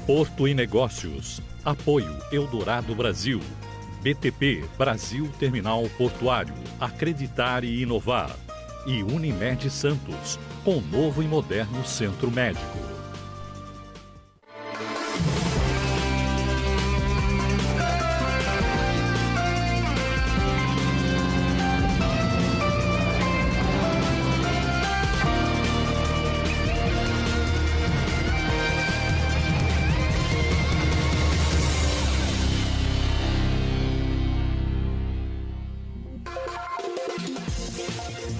Porto e Negócios. Apoio Eldorado Brasil. BTP Brasil Terminal Portuário. Acreditar e inovar. E Unimed Santos, com novo e moderno centro médico.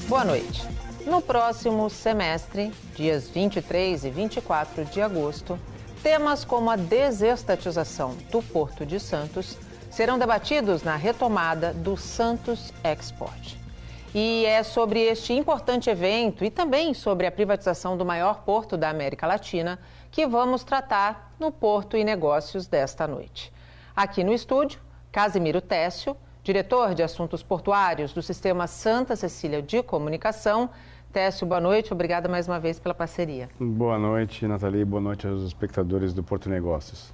Boa noite. No próximo semestre, dias 23 e 24 de agosto, temas como a desestatização do Porto de Santos serão debatidos na retomada do Santos Export. E é sobre este importante evento e também sobre a privatização do maior porto da América Latina que vamos tratar no Porto e Negócios desta noite. Aqui no estúdio, Casimiro Técio, diretor de Assuntos Portuários do Sistema Santa Cecília de Comunicação. Técio, boa noite. Obrigada mais uma vez pela parceria. Boa noite, Nathalie. Boa noite aos espectadores do Porto Negócios.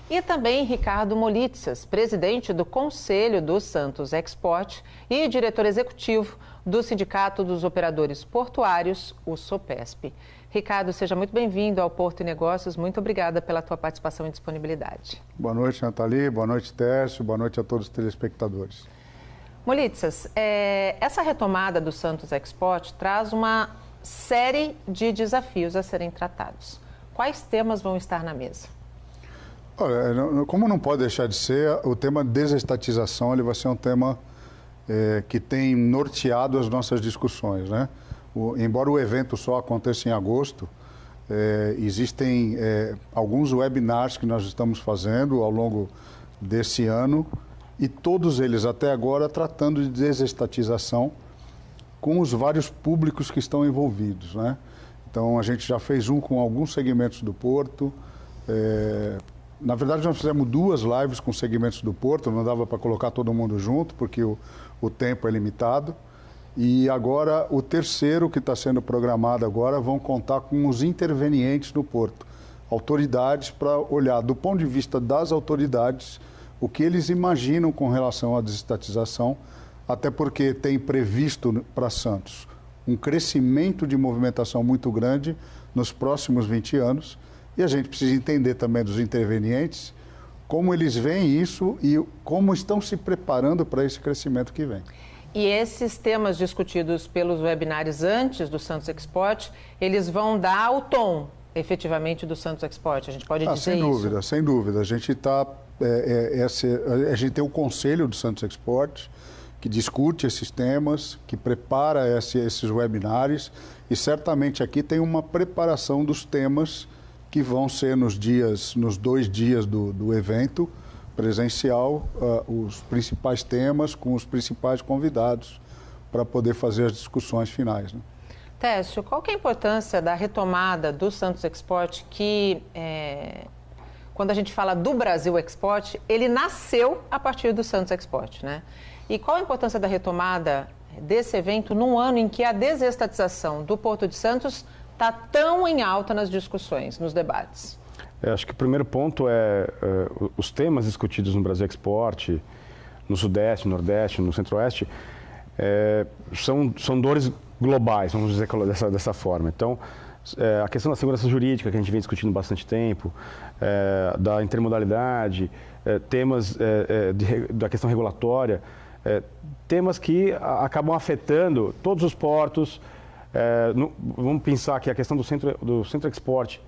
E também Ricardo Molitsas, presidente do Conselho do Santos Export e diretor executivo do Sindicato dos Operadores Portuários, o SOPESP. Ricardo, seja muito bem-vindo ao Porto e Negócios. Muito obrigada pela tua participação e disponibilidade. Boa noite, Nathalie. Boa noite, Técio. Boa noite a todos os telespectadores. Molitsas, essa retomada do Santos Export traz uma série de desafios a serem tratados. Quais temas vão estar na mesa? Olha, como não pode deixar de ser, o tema desestatização ele vai ser um tema que tem norteado as nossas discussões, né? Embora o evento só aconteça em agosto, existem alguns webinars que nós estamos fazendo ao longo desse ano e todos eles até agora tratando de desestatização com os vários públicos que estão envolvidos, né? Então a gente já fez um com alguns segmentos do Porto. Na verdade nós fizemos 2 lives com segmentos do Porto, não dava para colocar todo mundo junto porque o tempo é limitado. E agora, o terceiro que está sendo programado agora, vão contar com os intervenientes no Porto. Autoridades para olhar, do ponto de vista das autoridades, o que eles imaginam com relação à desestatização, até porque tem previsto para Santos um crescimento de movimentação muito grande nos próximos 20 anos. E a gente precisa entender também dos intervenientes, como eles veem isso e como estão se preparando para esse crescimento que vem. E esses temas discutidos pelos webinários antes do Santos Export, eles vão dar o tom, efetivamente, do Santos Export? A gente pode dizer sem dúvida, isso? Sem dúvida. A gente tem o Conselho do Santos Export, que discute esses temas, que prepara esses webinários, e certamente aqui tem uma preparação dos temas que vão ser nos 2 dias do evento presencial, os principais temas com os principais convidados para poder fazer as discussões finais, né? Técio, qual que é a importância da retomada do Santos Export que, quando a gente fala do Brasil Export, ele nasceu a partir do Santos Export, né? E qual a importância da retomada desse evento num ano em que a desestatização do Porto de Santos está tão em alta nas discussões, nos debates? Acho que o primeiro ponto os temas discutidos no Brasil Export, no Sudeste, no Nordeste, no Centro-Oeste, são dores globais, vamos dizer dessa forma. Então, a questão da segurança jurídica, que a gente vem discutindo há bastante tempo, da intermodalidade, temas da questão regulatória, temas que acabam afetando todos os portos. Vamos pensar que a questão do Centro Export,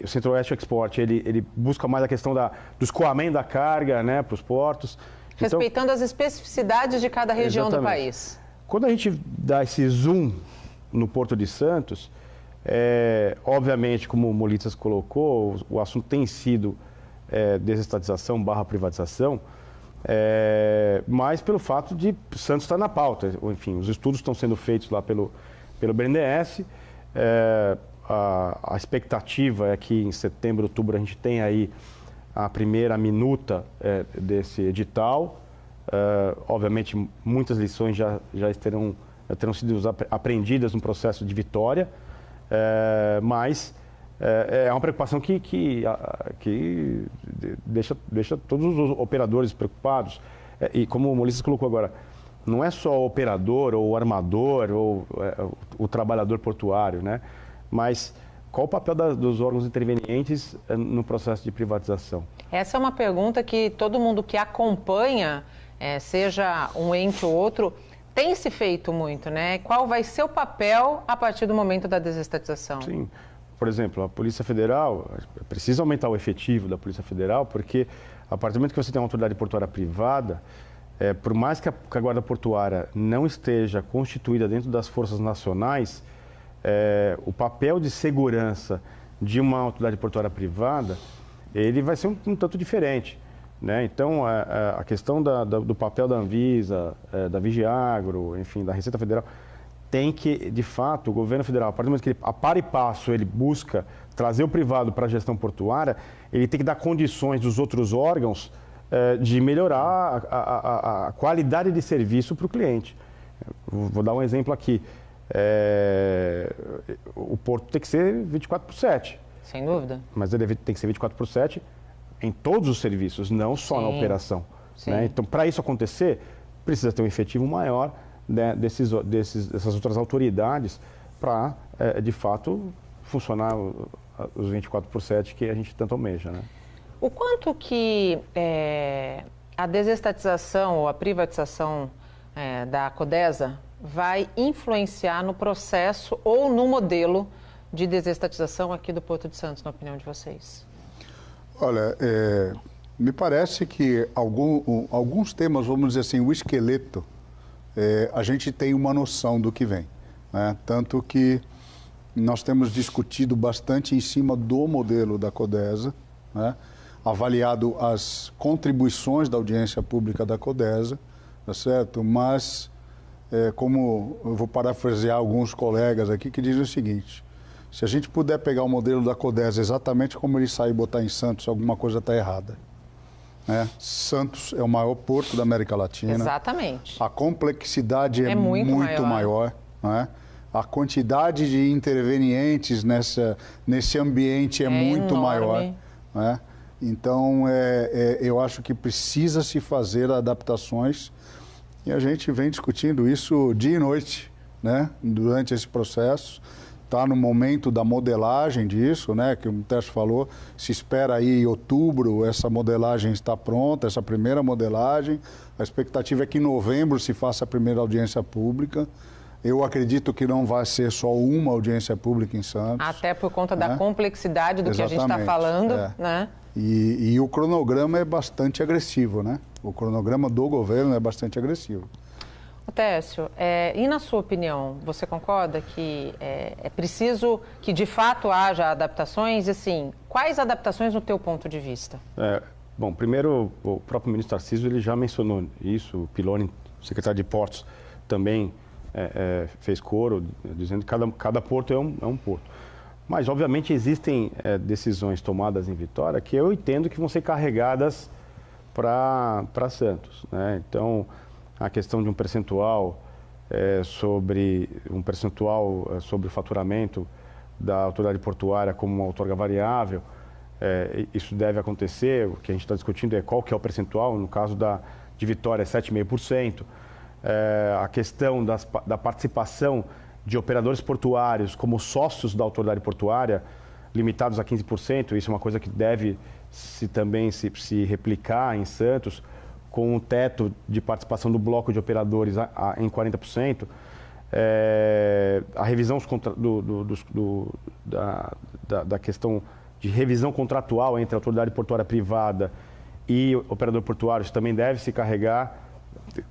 o Centro-Oeste Export, ele busca mais a questão do escoamento da carga, né, para os portos. Respeitando as especificidades de cada região do país. Quando a gente dá esse zoom no Porto de Santos, obviamente, como o Molitsas colocou, o assunto tem sido desestatização / privatização, mas pelo fato de Santos estar na pauta. Enfim, os estudos estão sendo feitos lá pelo BNDES. A expectativa é que em setembro, outubro, a gente tenha aí a primeira minuta desse edital. Obviamente, muitas lições já terão sido aprendidas no processo de vitória, mas é uma preocupação que deixa todos os operadores preocupados. E como o Ulisses colocou agora, não é só o operador ou o armador ou o trabalhador portuário, né? Mas qual o papel dos órgãos intervenientes no processo de privatização? Essa é uma pergunta que todo mundo que acompanha, seja um ente ou outro, tem se feito muito, né? Qual vai ser o papel a partir do momento da desestatização? Sim. Por exemplo, a Polícia Federal, precisa aumentar o efetivo da Polícia Federal, porque a partir do momento que você tem uma autoridade portuária privada, por mais que a Guarda Portuária não esteja constituída dentro das forças nacionais, o papel de segurança de uma autoridade portuária privada, ele vai ser um tanto diferente, né? Então, a questão do papel da Anvisa, da Vigiagro, enfim, da Receita Federal, tem que, de fato, o governo federal, a partir do momento que ele, a par e passo, ele busca trazer o privado para a gestão portuária, ele tem que dar condições dos outros órgãos de melhorar a qualidade de serviço para o cliente. Vou dar um exemplo aqui. O porto tem que ser 24/7. Sem dúvida. Mas ele tem que ser 24/7 em todos os serviços, não só na operação. Né? Então, para isso acontecer, precisa ter um efetivo maior, né, dessas outras autoridades para, de fato, funcionar os 24/7 que a gente tanto almeja, né? O quanto que a desestatização ou a privatização da Codesa vai influenciar no processo ou no modelo de desestatização aqui do Porto de Santos, na opinião de vocês? Olha, me parece que alguns temas, vamos dizer assim, o esqueleto, a gente tem uma noção do que vem, né? Tanto que nós temos discutido bastante em cima do modelo da Codesa, né? Avaliado as contribuições da audiência pública da Codesa, tá certo? Mas, como eu vou parafrasear alguns colegas aqui que dizem o seguinte: se a gente puder pegar o modelo da Codesa exatamente como ele sai e botar em Santos, alguma coisa está errada. Santos é o maior porto da América Latina. Exatamente. A complexidade é muito maior. Né? A quantidade de intervenientes nesse ambiente é muito enorme. maior. Né? Então, eu acho que precisa se fazer adaptações e a gente vem discutindo isso dia e noite, né? Durante esse processo. Está no momento da modelagem disso, né, que o Tércio falou, se espera aí em outubro essa modelagem está pronta, essa primeira modelagem. A expectativa é que em novembro se faça a primeira audiência pública. Eu acredito que não vai ser só uma audiência pública em Santos. Até por conta da complexidade do que a gente está falando, né? E o cronograma é bastante agressivo, né? O cronograma do governo é bastante agressivo. Técio, e na sua opinião, você concorda que é preciso que de fato haja adaptações? E assim, quais adaptações no teu ponto de vista? Bom, primeiro, o próprio ministro Tarcísio ele já mencionou isso, o Piloni, secretário de Portos, também fez coro, dizendo que cada porto é um porto. Mas, obviamente, existem decisões tomadas em Vitória que eu entendo que vão ser carregadas para Santos, né? Então, a questão de um percentual sobre o faturamento da autoridade portuária como uma outorga variável, isso deve acontecer. O que a gente está discutindo é qual que é o percentual. No caso de Vitória é 7,5%. A questão da participação de operadores portuários como sócios da autoridade portuária, limitados a 15%, isso é uma coisa que deve também se replicar em Santos, com um teto de participação do bloco de operadores em 40%, a revisão da questão de revisão contratual entre a autoridade portuária privada e o operador portuário, isso também deve se carregar,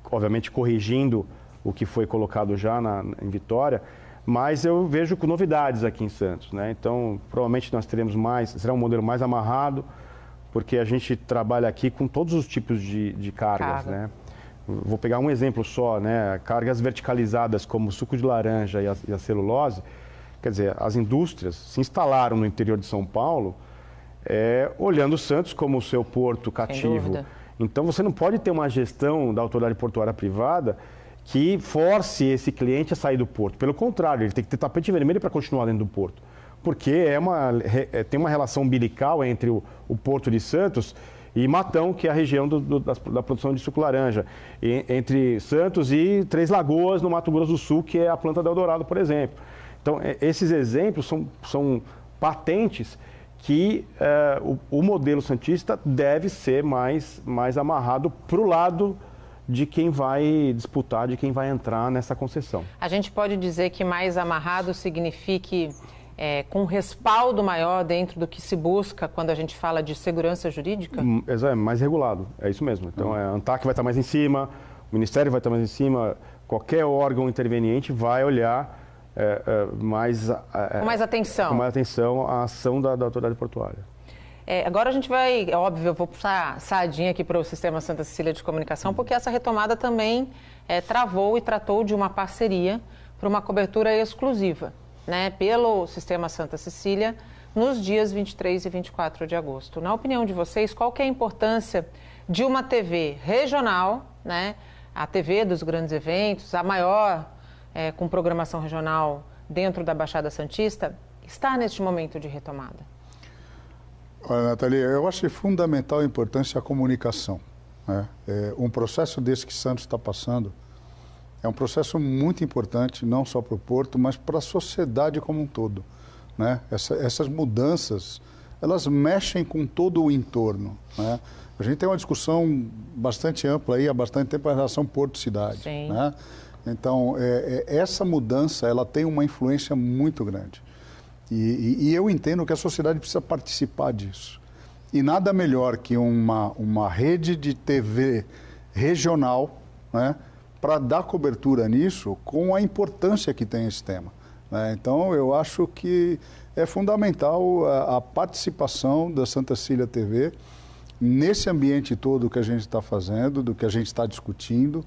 obviamente corrigindo o que foi colocado já em Vitória, mas eu vejo com novidades aqui em Santos, né? Então, provavelmente nós teremos será um modelo mais amarrado, porque a gente trabalha aqui com todos os tipos de cargas, né? Vou pegar um exemplo só, né? Cargas verticalizadas como o suco de laranja e a celulose. Quer dizer, as indústrias se instalaram no interior de São Paulo, olhando Santos como o seu porto cativo. Então, você não pode ter uma gestão da autoridade portuária privada que force esse cliente a sair do porto. Pelo contrário, ele tem que ter tapete vermelho para continuar dentro do porto. porque tem uma relação umbilical entre o Porto de Santos e Matão, que é a região da produção de suco laranja, entre Santos e Três Lagoas, no Mato Grosso do Sul, que é a planta da Eldorado, por exemplo. Então, esses exemplos são patentes que o modelo santista deve ser mais amarrado para o lado de quem vai disputar, de quem vai entrar nessa concessão. A gente pode dizer que mais amarrado signifique com respaldo maior dentro do que se busca quando a gente fala de segurança jurídica? Mais regulado, é isso mesmo. Então, a ANTAC vai estar mais em cima, o Ministério vai estar mais em cima, qualquer órgão interveniente vai olhar com mais atenção a ação da autoridade portuária. Agora a gente vai, óbvio, eu vou puxar sardinha aqui para o Sistema Santa Cecília de Comunicação, porque essa retomada também travou e tratou de uma parceria para uma cobertura exclusiva, né, pelo Sistema Santa Cecília nos dias 23 e 24 de agosto. Na opinião de vocês, qual que é a importância de uma TV regional, né, a TV dos grandes eventos, a maior com programação regional dentro da Baixada Santista, estar neste momento de retomada? Olha, Nathalie, eu acho fundamental a importância da comunicação, né? Um processo desse que Santos está passando é um processo muito importante, não só para o Porto, mas para a sociedade como um todo, né? Essas mudanças, elas mexem com todo o entorno, né? A gente tem uma discussão bastante ampla aí há bastante tempo em relação ao Porto-Cidade, né? Então, essa mudança, ela tem uma influência muito grande. E eu entendo que a sociedade precisa participar disso. E nada melhor que uma rede de TV regional, né, para dar cobertura nisso com a importância que tem esse tema, né? Então, eu acho que é fundamental a participação da Santa Cecília TV nesse ambiente todo que a gente está fazendo, do que a gente está discutindo,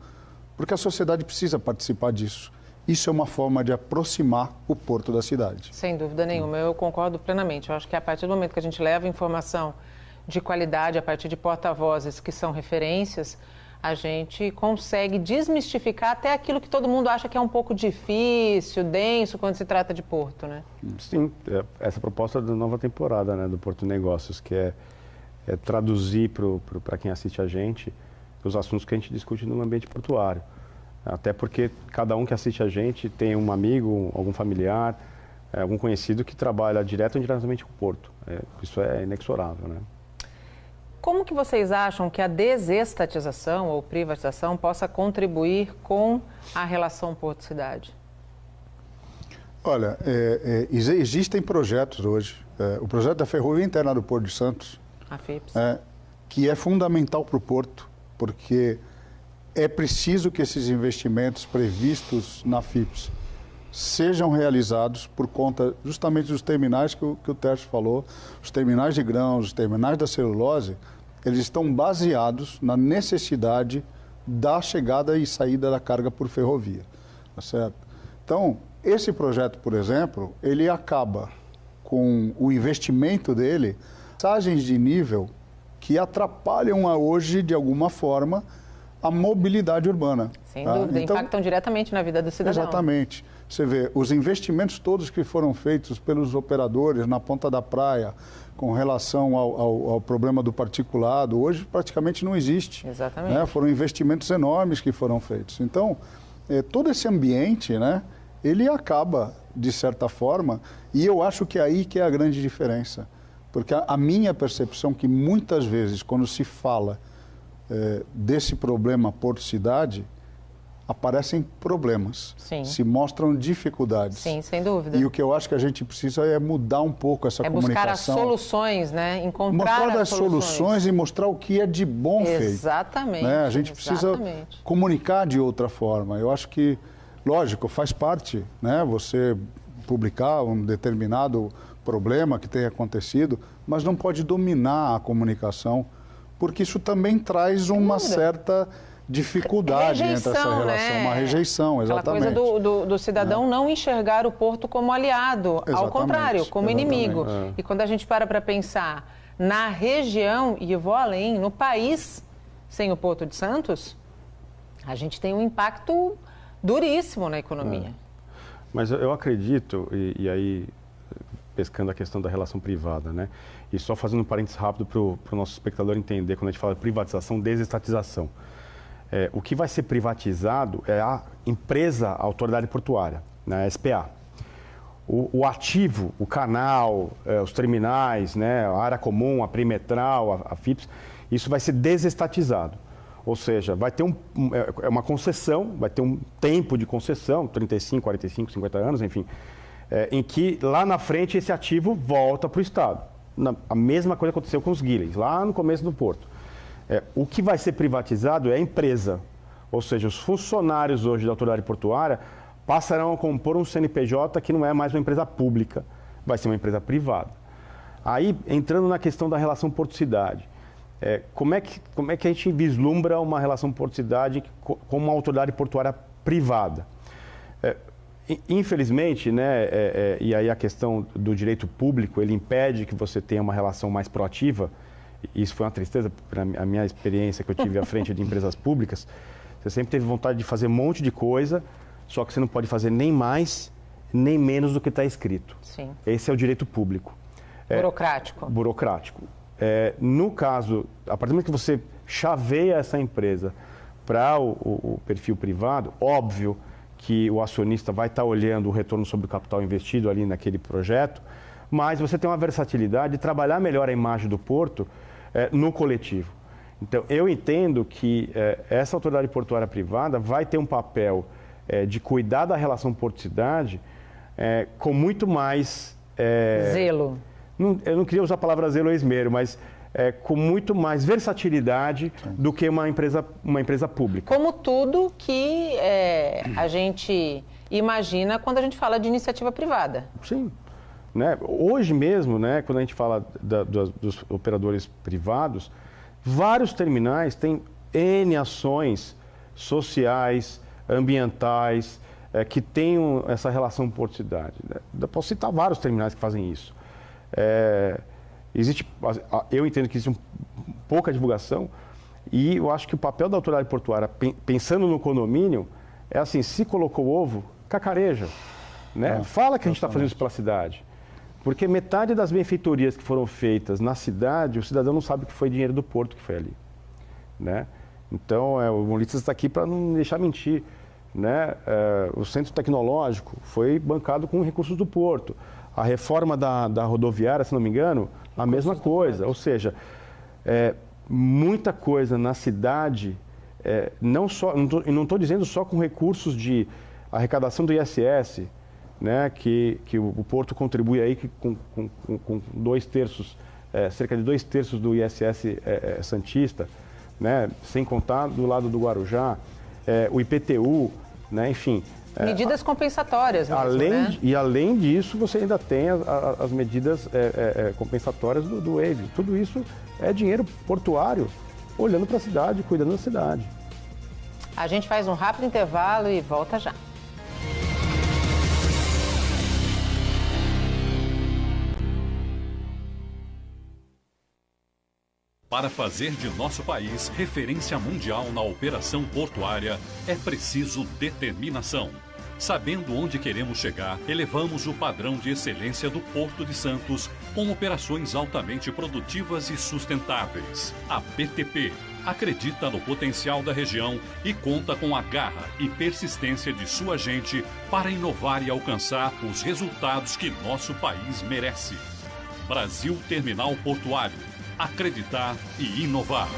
porque a sociedade precisa participar disso. Isso é uma forma de aproximar o porto da cidade. Sem dúvida nenhuma, eu concordo plenamente. Eu acho que a partir do momento que a gente leva informação de qualidade, a partir de porta-vozes que são referências, a gente consegue desmistificar até aquilo que todo mundo acha que é um pouco difícil, denso, quando se trata de porto, né? Sim, essa proposta da nova temporada, né, do Porto Negócios, que é traduzir para quem assiste a gente os assuntos que a gente discute no ambiente portuário. Até porque cada um que assiste a gente tem um amigo, algum familiar, algum conhecido que trabalha direto ou indiretamente com o Porto. Isso é inexorável, né? Como que vocês acham que a desestatização ou privatização possa contribuir com a relação Porto-Cidade? Olha, existem projetos hoje. O projeto da Ferrovia Interna do Porto de Santos, a FIPS, que é fundamental para o Porto, porque é preciso que esses investimentos previstos na FIPS sejam realizados por conta justamente dos terminais que o Tércio falou, os terminais de grãos, os terminais da celulose, eles estão baseados na necessidade da chegada e saída da carga por ferrovia, tá certo? Então, esse projeto, por exemplo, ele acaba com o investimento dele, passagens de nível que atrapalham hoje, de alguma forma, a mobilidade urbana. Sem dúvida, então, impactam diretamente na vida do cidadão. Exatamente. Você vê, os investimentos todos que foram feitos pelos operadores na ponta da praia, com relação ao problema do particulado, hoje praticamente não existe. Exatamente. Né? Foram investimentos enormes que foram feitos. Então, todo esse ambiente, né, ele acaba, de certa forma, e eu acho que é aí que é a grande diferença. Porque a minha percepção que muitas vezes, quando se fala desse problema Porto-Cidade, aparecem problemas, sim, se mostram dificuldades. Sim, sem dúvida. E o que eu acho que a gente precisa é mudar um pouco essa comunicação. Buscar as soluções, né? Mostrar as soluções e mostrar o que é de bom feito. Exatamente. Né? A gente precisa comunicar de outra forma. Eu acho que, lógico, faz parte, né, você publicar um determinado problema que tenha acontecido, mas não pode dominar a comunicação, porque isso também traz uma certa dificuldade entre essa relação, né? Uma rejeição, exatamente. Aquela coisa do cidadão não enxergar o Porto como aliado, ao contrário, como inimigo. E quando a gente para pensar na região, e eu vou além, no país sem o Porto de Santos, a gente tem um impacto duríssimo na economia. Mas eu acredito, e aí pescando a questão da relação privada, né? E só fazendo um parênteses rápido para o nosso espectador entender, quando a gente fala de privatização, desestatização. O que vai ser privatizado é a empresa, a autoridade portuária, né, a SPA. O ativo, o canal, os terminais, né, a área comum, a perimetral, a FIPS, isso vai ser desestatizado. Ou seja, vai ter uma concessão, vai ter um tempo de concessão, 35, 45, 50 anos, enfim, em que lá na frente esse ativo volta para o Estado. A mesma coisa aconteceu com os guilhermes, lá no começo do porto. O que vai ser privatizado é a empresa, ou seja, os funcionários hoje da autoridade portuária passarão a compor um CNPJ que não é mais uma empresa pública, vai ser uma empresa privada. Aí, entrando na questão da relação porto-cidade, como é que a gente vislumbra uma relação porto-cidade com uma autoridade portuária privada? Infelizmente, né, e aí a questão do direito público, ele impede que você tenha uma relação mais proativa. Isso foi uma tristeza, a minha experiência que eu tive à frente de empresas públicas. Você sempre teve vontade de fazer um monte de coisa, só que você não pode fazer nem mais, nem menos do que está escrito. Sim. Esse é o direito público. Burocrático. Burocrático. No caso, a partir do momento que você chaveia essa empresa para o perfil privado, óbvio que o acionista vai estar olhando o retorno sobre o capital investido ali naquele projeto, mas você tem uma versatilidade de trabalhar melhor a imagem do porto no coletivo. Então, eu entendo que essa autoridade portuária privada vai ter um papel de cuidar da relação porto-cidade com muito mais... Zelo. Eu não queria usar a palavra zelo ou esmero, mas com muito mais versatilidade do que uma empresa pública. Como tudo que a gente imagina quando a gente fala de iniciativa privada. Sim. Né? Hoje mesmo, né, quando a gente fala dos operadores privados, vários terminais têm N ações sociais, ambientais, que tenham essa relação porto-cidade. Né? Posso citar vários terminais que fazem isso. Eu entendo que existe pouca divulgação e eu acho que o papel da autoridade portuária, pensando no condomínio, é assim, se colocou ovo, cacareja. Né? Fala que a gente está fazendo isso pela cidade. Porque metade das benfeitorias que foram feitas na cidade, o cidadão não sabe que foi dinheiro do porto que foi ali. Né? Então, o Molitas está aqui para não deixar mentir. Né? O centro tecnológico foi bancado com recursos do porto. A reforma da rodoviária, se não me engano, a mesma coisa. Ou seja, muita coisa na cidade, não estou dizendo só com recursos de arrecadação do ISS, né, que o porto contribui aí com 2/3, cerca de 2/3 do ISS Santista, né, sem contar do lado do Guarujá, o IPTU, né, enfim. Medidas compensatórias mesmo, né? E além disso, você ainda tem as medidas compensatórias do WAVE. Tudo isso é dinheiro portuário, olhando para a cidade, cuidando da cidade. A gente faz um rápido intervalo e volta já. Para fazer de nosso país referência mundial na operação portuária, é preciso determinação. Sabendo onde queremos chegar, elevamos o padrão de excelência do Porto de Santos com operações altamente produtivas e sustentáveis. A BTP acredita no potencial da região e conta com a garra e persistência de sua gente para inovar e alcançar os resultados que nosso país merece. Brasil Terminal Portuário. Acreditar e inovar.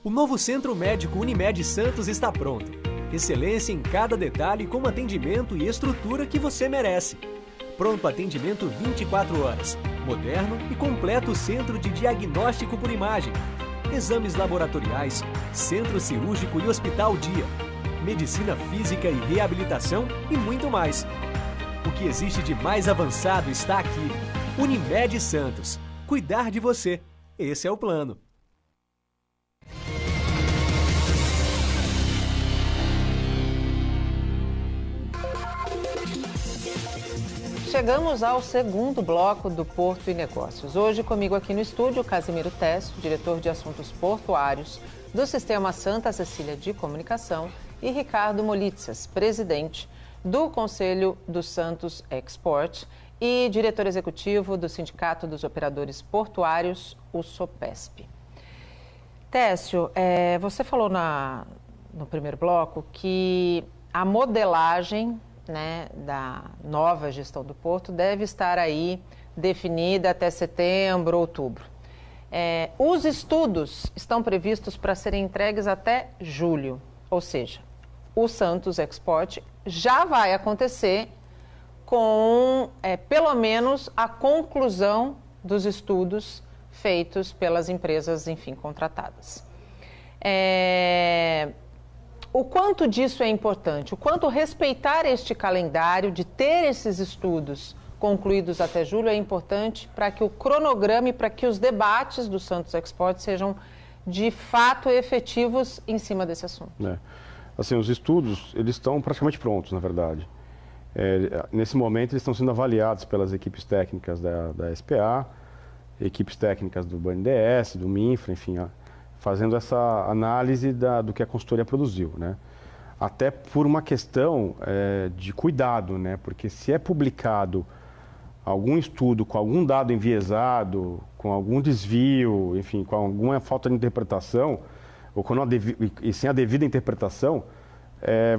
O novo Centro Médico Unimed Santos está pronto. Excelência em cada detalhe com atendimento e estrutura que você merece. Pronto atendimento 24 horas. Moderno e completo centro de diagnóstico por imagem. Exames laboratoriais, centro cirúrgico e hospital dia. Medicina física e reabilitação e muito mais. O que existe de mais avançado está aqui. Unimed Santos. Cuidar de você. Esse é o plano. Chegamos ao segundo bloco do Porto e Negócios. Hoje comigo aqui no estúdio, Casimiro Técio, diretor de assuntos portuários do Sistema Santa Cecília de Comunicação, e Ricardo Molitzas, presidente do Conselho do Santos Export e diretor executivo do Sindicato dos Operadores Portuários, o SOPESP. Técio, você falou no primeiro bloco que a modelagem, né, da nova gestão do Porto deve estar aí definida até setembro, outubro. Os estudos estão previstos para serem entregues até julho, ou seja, o Santos Export já vai acontecer com, pelo menos, a conclusão dos estudos feitos pelas empresas, enfim, contratadas. O quanto disso é importante? O quanto respeitar este calendário de ter esses estudos concluídos até julho é importante para que o cronograma e para que os debates do Santos Export sejam, de fato, efetivos em cima desse assunto? Assim, os estudos, eles estão praticamente prontos, na verdade. Nesse momento, eles estão sendo avaliados pelas equipes técnicas da SPA, equipes técnicas do BNDES, do MINFRA, enfim, fazendo essa análise do que a consultoria produziu, né? Até por uma questão de cuidado, né? Porque se é publicado algum estudo com algum dado enviesado, com algum desvio, enfim, com alguma falta de interpretação, ou e sem a devida interpretação,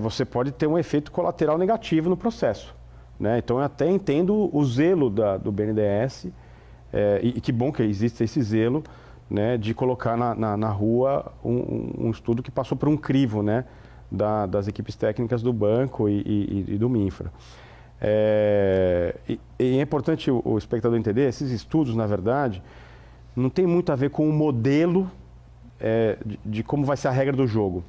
você pode ter um efeito colateral negativo no processo, né? Então, eu até entendo o zelo do BNDES, e que bom que existe esse zelo, né, de colocar na rua um estudo que passou por um crivo, né, das equipes técnicas do banco e do MINFRA. E é importante o espectador entender, esses estudos, na verdade, não tem muito a ver com o modelo de como vai ser a regra do jogo,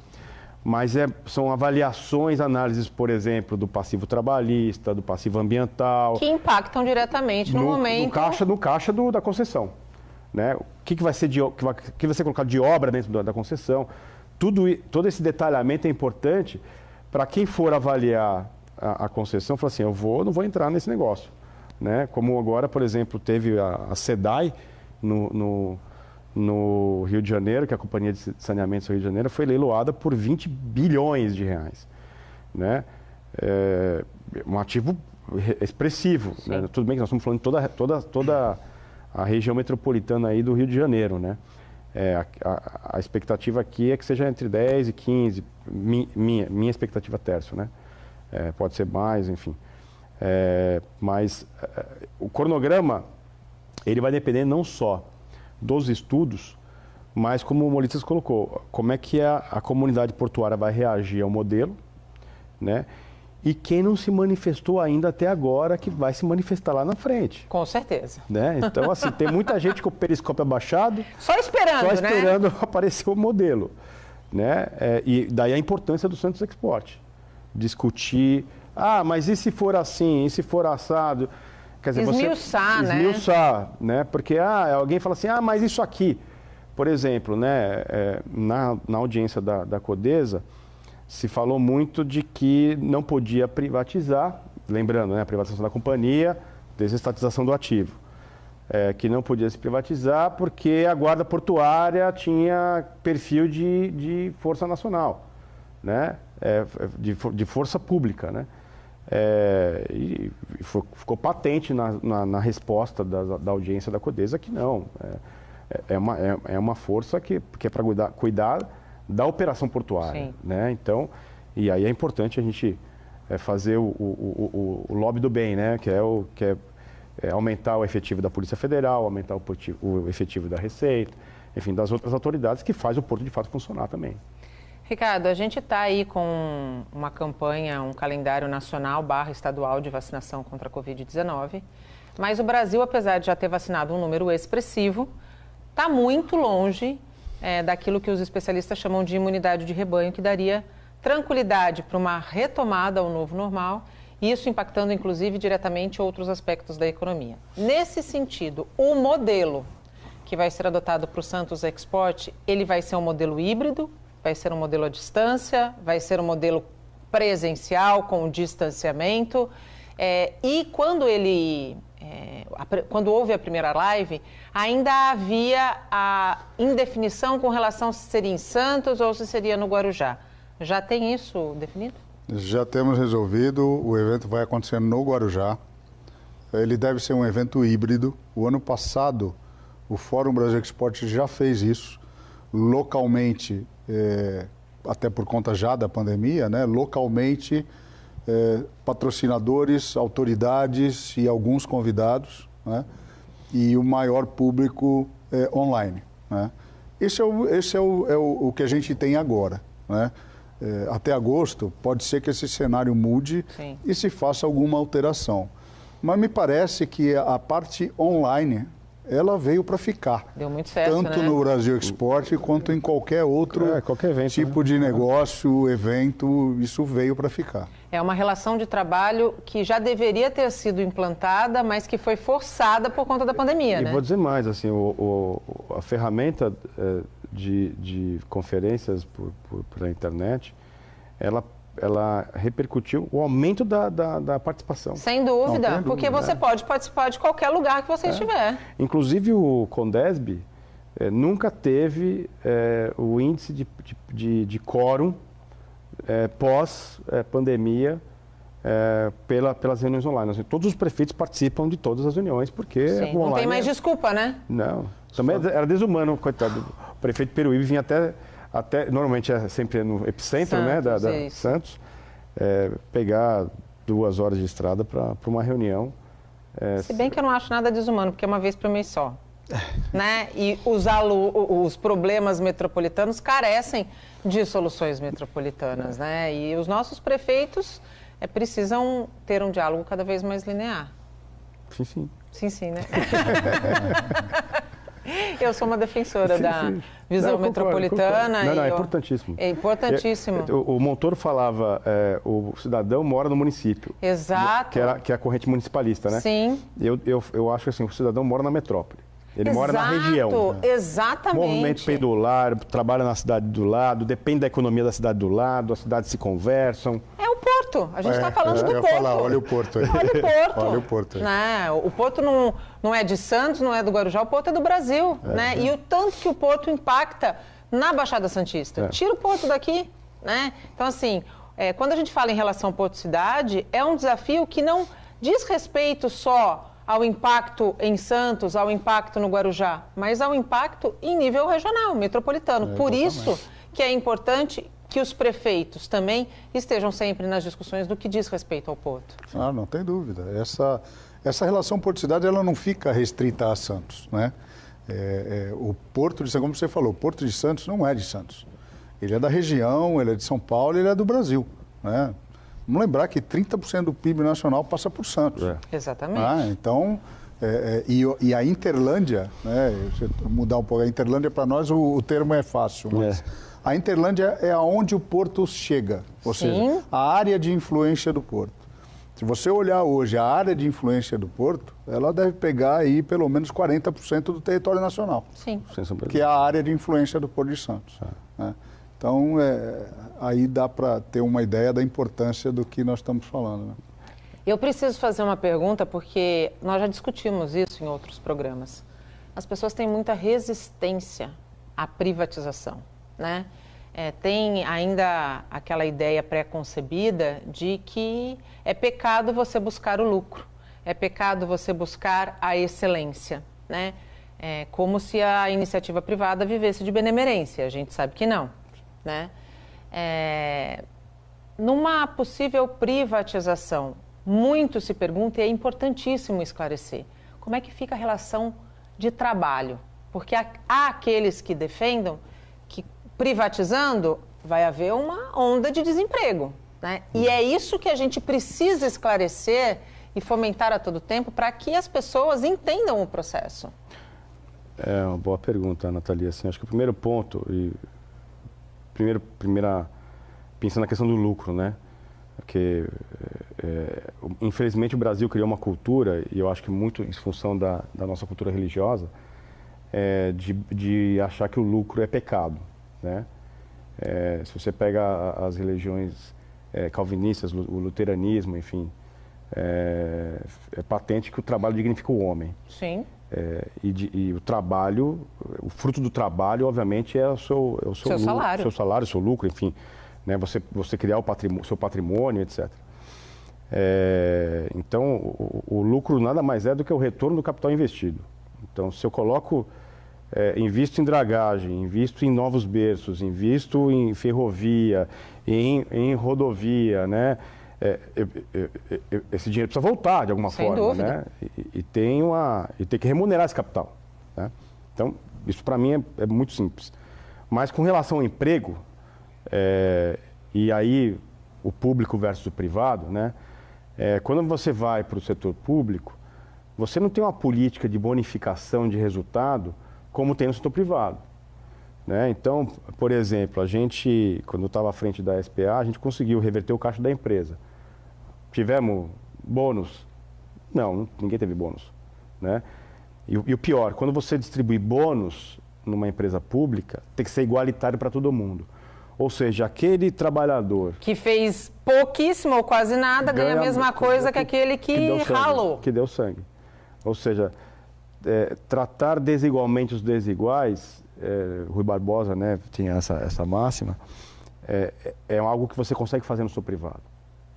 mas são avaliações, análises, por exemplo, do passivo trabalhista, do passivo ambiental. Que impactam diretamente no momento... No caixa da concessão. Né? O que vai ser colocado de obra dentro da concessão. Todo esse detalhamento é importante para quem for avaliar a concessão, falar assim, não vou entrar nesse negócio. Né? Como agora, por exemplo, teve a SEDAI no Rio de Janeiro, que é a Companhia de Saneamento do Rio de Janeiro, foi leiloada por 20 bilhões de reais. Né? Um ativo expressivo. Né? Tudo bem que nós estamos falando de toda a região metropolitana aí do Rio de Janeiro, né? A expectativa aqui é que seja entre 10 e 15, minha expectativa terço, né? Pode ser mais, enfim. Mas o cronograma, ele vai depender não só dos estudos, mas como o Molitas colocou, como é que a comunidade portuária vai reagir ao modelo, né? E quem não se manifestou ainda até agora, que vai se manifestar lá na frente. Com certeza. Né? Então, assim, tem muita gente com o periscópio abaixado. Só esperando aparecer o modelo. Né? E daí a importância do Santos Export. Discutir, mas e se for assim, e se for assado? Quer dizer, esmiuçar, né? Porque alguém fala assim, mas isso aqui. Por exemplo, né, na audiência da Codesa, se falou muito de que não podia privatizar, lembrando, né, a privatização da companhia, desestatização do ativo, que não podia se privatizar porque a guarda portuária tinha perfil de força nacional, né, de força pública, né, e ficou patente na resposta da audiência da Codesa que não, é uma força que é para cuidar da operação portuária, né? Então, e aí é importante a gente fazer o lobby do bem, né? Que é aumentar o efetivo da Polícia Federal, aumentar o efetivo da Receita, enfim, das outras autoridades que faz o porto de fato funcionar também. Ricardo, a gente está aí com uma campanha, um calendário nacional / estadual de vacinação contra a Covid-19, mas o Brasil, apesar de já ter vacinado um número expressivo, está muito longe daquilo que os especialistas chamam de imunidade de rebanho, que daria tranquilidade para uma retomada ao novo normal, e isso impactando, inclusive, diretamente outros aspectos da economia. Nesse sentido, o modelo que vai ser adotado para o Santos Export, ele vai ser um modelo híbrido, vai ser um modelo à distância, vai ser um modelo presencial, com distanciamento, e quando houve a primeira live, ainda havia a indefinição com relação se seria em Santos ou se seria no Guarujá. Já tem isso definido? Já temos resolvido, o evento vai acontecer no Guarujá. ele deve ser um evento híbrido. O ano passado, o Fórum Brasil Export já fez isso, localmente, até por conta já da pandemia, né? Localmente, patrocinadores, autoridades e alguns convidados, né? E o maior público online, né? Esse é o que a gente tem agora, né? Até agosto, pode ser que esse cenário mude. Sim. E se faça alguma alteração. Mas me parece que a parte online, ela veio para ficar. Deu muito certo, tanto né? no Brasil Export quanto em qualquer outro qualquer evento, tipo de negócio, evento, isso veio para ficar. É uma relação de trabalho que já deveria ter sido implantada, mas que foi forçada por conta da pandemia, né? E vou dizer mais, assim, a ferramenta de conferências pela internet, ela repercutiu o aumento da participação. Sem dúvida, Não, porque você pode participar de qualquer lugar que você estiver. Inclusive o Condesb nunca teve o índice de quórum pós-pandemia pelas reuniões online. Assim, todos os prefeitos participam de todas as reuniões, porque Sim, o online... não tem mais desculpa, né? Não, também era desumano, coitado. O prefeito Peruíbe vinha até normalmente é sempre no epicentro, Santos, né, da Santos, pegar 2 horas de estrada para uma reunião. Se bem que eu não acho nada desumano, porque é uma vez por mês só. Né? E os problemas metropolitanos carecem de soluções metropolitanas, né? E os nossos prefeitos precisam ter um diálogo cada vez mais linear. Sim, sim. Sim, sim, né? Eu sou uma defensora da visão metropolitana. Concordo. Não, é importantíssimo. É importantíssimo. O Montoro falava, o cidadão mora no município. Exato. Que é a corrente municipalista, né? Sim. Eu acho que assim, o cidadão mora na metrópole. Ele mora na região. Exatamente. Movimento pendular, trabalha na cidade do lado, depende da economia da cidade do lado, as cidades se conversam. É o Porto. A gente está falando do Porto. Falar, olha o Porto aí. Olha o Porto. Olha o Porto aí. Né? O Porto não é de Santos, não é do Guarujá, o Porto é do Brasil. Né? E o tanto que o Porto impacta na Baixada Santista. Tira o Porto daqui. Né? Então, assim, quando a gente fala em relação ao Porto-Cidade, é um desafio que não diz respeito só ao impacto em Santos, ao impacto no Guarujá, mas ao impacto em nível regional, metropolitano. Por isso que é importante que os prefeitos também estejam sempre nas discussões do que diz respeito ao Porto. Ah, não tem dúvida. Essa relação Porto-Cidade, ela não fica restrita a Santos, né? O Porto de Santos, como você falou, o Porto de Santos não é de Santos. Ele é da região, ele é de São Paulo, ele é do Brasil, né? Vamos lembrar que 30% do PIB nacional passa por Santos. Exatamente. Então, e a Interlândia, né, se eu mudar um pouco, a Interlândia para nós o termo é fácil, mas a Interlândia é aonde o Porto chega, ou seja, a área de influência do Porto. Se você olhar hoje a área de influência do Porto, ela deve pegar aí pelo menos 40% do território nacional. Sim. Que é a área de influência do Porto de Santos. Né? Então, aí dá para ter uma ideia da importância do que nós estamos falando. Né? Eu preciso fazer uma pergunta, porque nós já discutimos isso em outros programas. As pessoas têm muita resistência à privatização, né? Tem ainda aquela ideia pré-concebida de que é pecado você buscar o lucro, é pecado você buscar a excelência, né? Como se a iniciativa privada vivesse de benemerência, a gente sabe que não. Né? Numa possível privatização, muito se pergunta, e é importantíssimo esclarecer, como é que fica a relação de trabalho? Porque há aqueles que defendam que privatizando vai haver uma onda de desemprego. Né? E é isso que a gente precisa esclarecer e fomentar a todo tempo para que as pessoas entendam o processo. É uma boa pergunta, Nathalie. Assim, acho que o primeiro ponto... Primeira, pensando na questão do lucro, né? Porque, infelizmente, o Brasil criou uma cultura, e eu acho que muito em função da nossa cultura religiosa, de achar que o lucro é pecado, né? Se você pega as religiões calvinistas, o luteranismo, enfim, é patente que o trabalho dignifica o homem. Sim. E o trabalho, o fruto do trabalho, obviamente, é o seu salário. Seu salário, seu lucro, enfim, né? Você criar seu patrimônio, etc. Então, o lucro nada mais é do que o retorno do capital investido. Então, se eu coloco, invisto em dragagem, invisto em novos berços, invisto em ferrovia, em rodovia, né? Esse dinheiro precisa voltar de alguma forma, dúvida. né? E tem que remunerar esse capital, né? Então, isso para mim é muito simples. Mas com relação ao emprego, e aí o público versus o privado, né? Quando você vai para o setor público, você não tem uma política de bonificação de resultado como tem no setor privado, né? Então, por exemplo, a gente, quando eu estava à frente da SPA, a gente conseguiu reverter o caixa da empresa. Tivemos bônus? Não, ninguém teve bônus, né? E o pior, quando você distribui bônus numa empresa pública, tem que ser igualitário para todo mundo. Ou seja, aquele trabalhador que fez pouquíssimo ou quase nada ganha a mesma coisa que aquele que ralou. Que deu sangue. Ou seja, tratar desigualmente os desiguais, Rui Barbosa, né, tinha essa máxima, é algo que você consegue fazer no seu privado,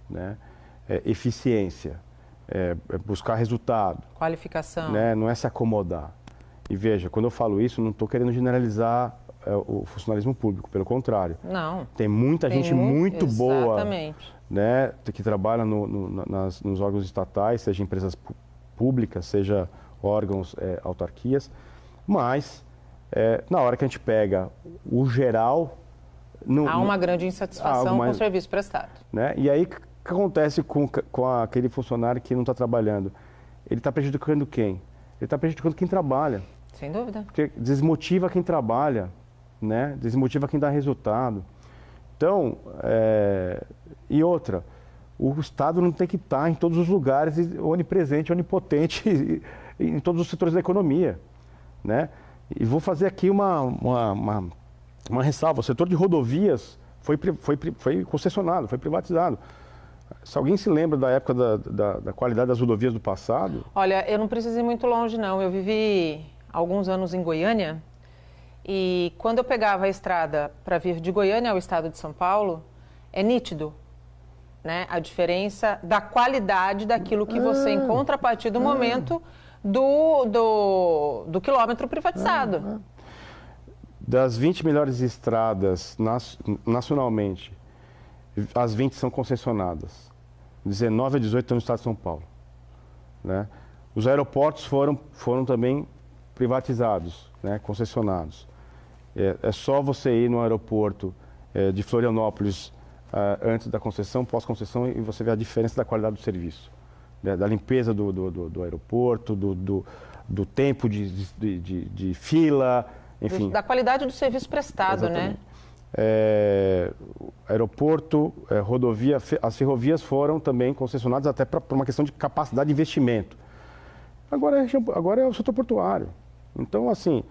né? Eficiência, buscar resultado. Qualificação. Né? Não é se acomodar. E veja, quando eu falo isso, não estou querendo generalizar o funcionalismo público, pelo contrário. Não. Tem muita gente muito boa, exatamente, né, que trabalha nos órgãos estatais, seja empresas públicas, seja órgãos, autarquias, mas na hora que a gente pega o geral... há uma grande insatisfação com o serviço prestado. Né? E aí, o que acontece com aquele funcionário que não está trabalhando? Ele está prejudicando quem? Ele está prejudicando quem trabalha. Sem dúvida. Porque desmotiva quem trabalha, né? Desmotiva quem dá resultado. Então, e outra, o Estado não tem que estar em todos os lugares, onipresente, onipotente, em todos os setores da economia, né? E vou fazer aqui uma ressalva. O setor de rodovias foi concessionado, foi privatizado. Se alguém se lembra da época da qualidade das rodovias do passado... Olha, eu não preciso ir muito longe, não. Eu vivi alguns anos em Goiânia e quando eu pegava a estrada para vir de Goiânia ao estado de São Paulo, é nítido, né, a diferença da qualidade daquilo que você encontra a partir do momento do quilômetro privatizado. Das 20 melhores estradas nacionalmente, as 20 são concessionadas. 19 a 18 estão no estado de São Paulo, né? Os aeroportos foram também privatizados, né? Concessionados. É só você ir no aeroporto de Florianópolis antes da concessão, pós-concessão, e você vê a diferença da qualidade do serviço, né? Da limpeza do aeroporto, do tempo de fila, enfim. Da qualidade do serviço prestado, exatamente, né? Aeroporto, rodovia, as ferrovias foram também concessionadas até por uma questão de capacidade de investimento. Agora é o setor portuário. Então, assim,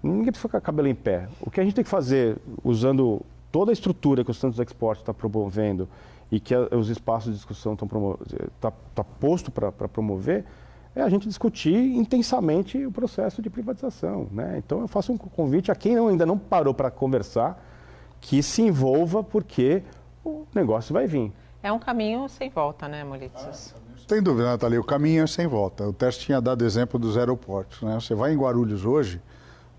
ninguém precisa ficar cabelo em pé. O que a gente tem que fazer, usando toda a estrutura que o Santos Export está promovendo e que os espaços de discussão está posto para promover, é a gente discutir intensamente o processo de privatização, né? Então, eu faço um convite a quem ainda não parou para conversar, que se envolva, porque o negócio vai vir. É um caminho sem volta, né, Molitzes? Sem dúvida, Nathalie, o caminho é sem volta. O Tércio tinha dado exemplo dos aeroportos, né? Você vai em Guarulhos hoje,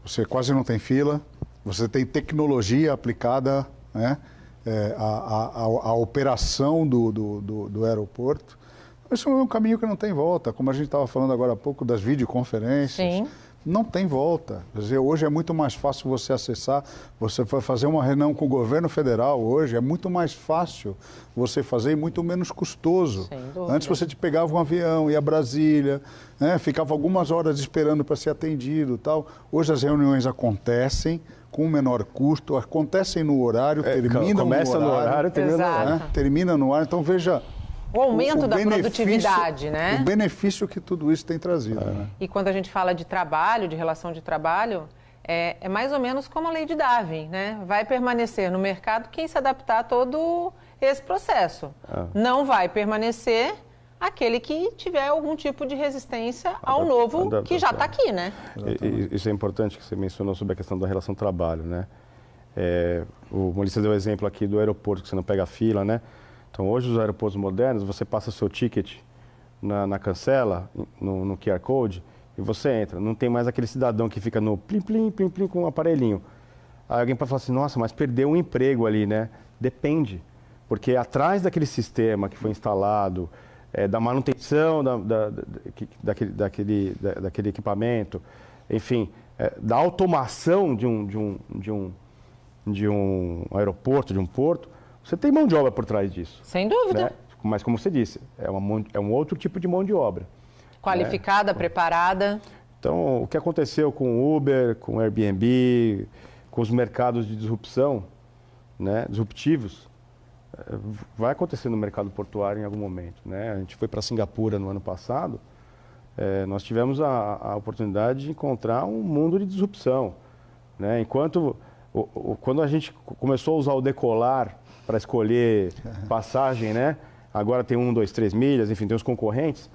você quase não tem fila, você tem tecnologia aplicada, né, à operação do aeroporto. Isso é um caminho que não tem volta, como a gente estava falando agora há pouco das videoconferências. Sim. Não tem volta. Quer dizer, hoje é muito mais fácil você acessar, você vai fazer uma reunião com o governo federal hoje, é muito mais fácil você fazer e muito menos custoso. Sem dúvida. Antes você te pegava um avião, ia a Brasília, né, ficava algumas horas esperando para ser atendido e tal. Hoje as reuniões acontecem com menor custo, acontecem no horário, terminam começa no horário, termina no horário. Né, termina no horário. Então veja... O aumento da produtividade, né? O benefício que tudo isso tem trazido. Né? E quando a gente fala de trabalho, de relação de trabalho, é mais ou menos como a lei de Darwin, né? Vai permanecer no mercado quem se adaptar a todo esse processo. Não vai permanecer aquele que tiver algum tipo de resistência ao novo que já está aqui, né? Isso é importante que você mencionou sobre a questão da relação trabalho, né? O Molitzes deu o exemplo aqui do aeroporto, que você não pega fila, né? Então, hoje, os aeroportos modernos, você passa o seu ticket na cancela, no QR Code, e você entra. Não tem mais aquele cidadão que fica no plim, plim, plim, plim com um aparelhinho. Aí alguém pode falar assim, nossa, mas perdeu um emprego ali, né? Depende. Porque atrás daquele sistema que foi instalado, da manutenção daquele equipamento, enfim, da automação de um aeroporto, de um porto, você tem mão de obra por trás disso. Sem dúvida. Né? Mas, como você disse, é um outro tipo de mão de obra. Qualificada, preparada. Então, o que aconteceu com o Uber, com o Airbnb, com os mercados de disrupção, né, disruptivos, vai acontecer no mercado portuário em algum momento. Né? A gente foi para Singapura no ano passado, nós tivemos a oportunidade de encontrar um mundo de disrupção. Né? Quando a gente começou a usar o Decolar para escolher passagem, né? Agora tem 1, 2, 3 milhas, enfim, tem os concorrentes.